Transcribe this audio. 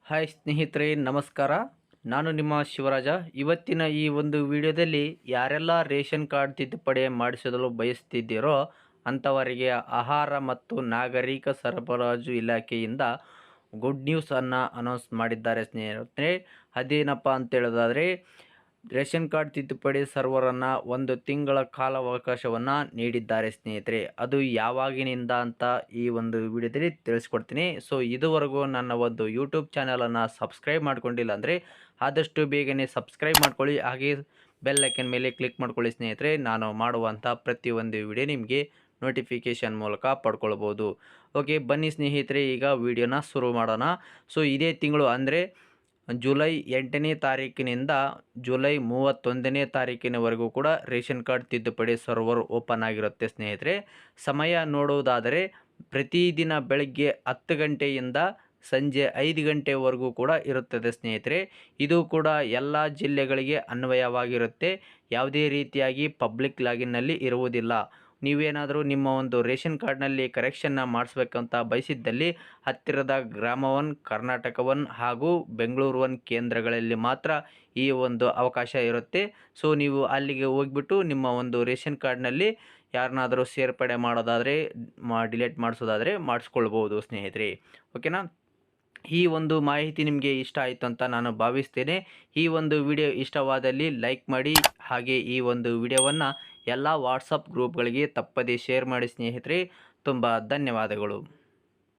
Hi ಸ್ನೇಹಿತರೆ, ನಮಸ್ಕಾರ. ನಾನು ನಿಮ್ಮ ಶಿವರಾಜ. ಇವತ್ತಿನ ಈ ಒಂದು ವಿಡಿಯೋದಲ್ಲಿ ಯಾರೆಲ್ಲ ರೇಷನ್ ಕಾರ್ಡ್ ತಿದ್ದುಪಡಿ ಮಾಡಿಸಲು ಬಯಸ್ತಿದ್ದೀರೋ ಅಂಥವರಿಗೆ ಆಹಾರ ಮತ್ತು ನಾಗರಿಕ ಸರಬರಾಜು ಇಲಾಖೆಯಿಂದ ಗುಡ್ ನ್ಯೂಸನ್ನು ಅನೌನ್ಸ್ ಮಾಡಿದ್ದಾರೆ ಸ್ನೇಹಿತರೆ. ಅದೇನಪ್ಪ ಅಂತ ಹೇಳೋದಾದರೆ, ರೇಷನ್ ಕಾರ್ಡ್ ತಿದ್ದುಪಡಿ ಸರ್ವರನ್ನು 1 ತಿಂಗಳ ಕಾಲಾವಕಾಶವನ್ನು ನೀಡಿದ್ದಾರೆ ಸ್ನೇಹಿತರೆ. ಅದು ಯಾವಾಗಿನಿಂದ ಅಂತ ಈ ಒಂದು ವಿಡಿಯೋದಲ್ಲಿ ತಿಳಿಸ್ಕೊಡ್ತೀನಿ. ಸೊ ಇದುವರೆಗೂ ನನ್ನ ಒಂದು ಯೂಟ್ಯೂಬ್ ಚಾನಲನ್ನು ಸಬ್ಸ್ಕ್ರೈಬ್ ಮಾಡ್ಕೊಂಡಿಲ್ಲ ಅಂದರೆ ಆದಷ್ಟು ಬೇಗನೆ ಸಬ್ಸ್ಕ್ರೈಬ್ ಮಾಡ್ಕೊಳ್ಳಿ. ಹಾಗೆ ಬೆಲ್ ಐಕನ್ ಮೇಲೆ ಕ್ಲಿಕ್ ಮಾಡ್ಕೊಳ್ಳಿ ಸ್ನೇಹಿತರೆ. ನಾನು ಮಾಡುವಂಥ ಪ್ರತಿಯೊಂದು ವಿಡಿಯೋ ನಿಮಗೆ ನೋಟಿಫಿಕೇಷನ್ ಮೂಲಕ ಪಡ್ಕೊಳ್ಬೋದು. ಓಕೆ, ಬನ್ನಿ ಸ್ನೇಹಿತರೆ, ಈಗ ವಿಡಿಯೋನ ಶುರು ಮಾಡೋಣ. ಸೊ ಇದೇ ತಿಂಗಳು ಅಂದರೆ ಜುಲೈ 8ನೇ ತಾರೀಕಿನಿಂದ ಜುಲೈ 31ನೇ ತಾರೀಕಿನವರೆಗೂ ಕೂಡ ರೇಷನ್ ಕಾರ್ಡ್ ತಿದ್ದುಪಡಿ ಸರ್ವರ್ ಓಪನ್ ಆಗಿರುತ್ತೆ ಸ್ನೇಹಿತರೆ. ಸಮಯ ನೋಡುವುದಾದರೆ ಪ್ರತಿದಿನ ಬೆಳಗ್ಗೆ 10 ಗಂಟೆಯಿಂದ ಸಂಜೆ 5 ಗಂಟೆವರೆಗೂ ಕೂಡ ಇರುತ್ತದೆ ಸ್ನೇಹಿತರೆ. ಇದು ಕೂಡ ಎಲ್ಲ ಜಿಲ್ಲೆಗಳಿಗೆ ಅನ್ವಯವಾಗಿರುತ್ತೆ. ಯಾವುದೇ ರೀತಿಯಾಗಿ ಪಬ್ಲಿಕ್ ಲಾಗಿನ್ನಲ್ಲಿ ಇರುವುದಿಲ್ಲ. ನೀವೇನಾದರೂ ನಿಮ್ಮ ಒಂದು ರೇಷನ್ ಕಾರ್ಡ್ನಲ್ಲಿ ಕರೆಕ್ಷನ್ನ ಮಾಡಿಸ್ಬೇಕಂತ ಬಯಸಿದ್ದಲ್ಲಿ ಹತ್ತಿರದ ಗ್ರಾಮ 1, ಕರ್ನಾಟಕ 1 ಹಾಗೂ ಬೆಂಗಳೂರು 1 ಕೇಂದ್ರಗಳಲ್ಲಿ ಮಾತ್ರ ಈ ಒಂದು ಅವಕಾಶ ಇರುತ್ತೆ. ಸೊ ನೀವು ಅಲ್ಲಿಗೆ ಹೋಗ್ಬಿಟ್ಟು ನಿಮ್ಮ ಒಂದು ರೇಷನ್ ಕಾರ್ಡ್ನಲ್ಲಿ ಯಾರನ್ನಾದರೂ ಸೇರ್ಪಡೆ ಮಾಡೋದಾದರೆ ಡಿಲೀಟ್ ಮಾಡಿಸೋದಾದರೆ ಮಾಡಿಸ್ಕೊಳ್ಬೋದು ಸ್ನೇಹಿತರೆ. ಓಕೆನಾ? ಈ ಒಂದು ಮಾಹಿತಿ ನಿಮಗೆ ಇಷ್ಟ ಆಯಿತು ಅಂತ ನಾನು ಭಾವಿಸ್ತೇನೆ. ಈ ಒಂದು ವಿಡಿಯೋ ಇಷ್ಟವಾದಲ್ಲಿ ಲೈಕ್ ಮಾಡಿ. ಹಾಗೆ ಈ ಒಂದು ವಿಡಿಯೋವನ್ನು ಎಲ್ಲ ವಾಟ್ಸಪ್ ಗ್ರೂಪ್ಗಳಿಗೆ ತಪ್ಪದೇ ಶೇರ್ ಮಾಡಿ ಸ್ನೇಹಿತರೆ. ತುಂಬ ಧನ್ಯವಾದಗಳು.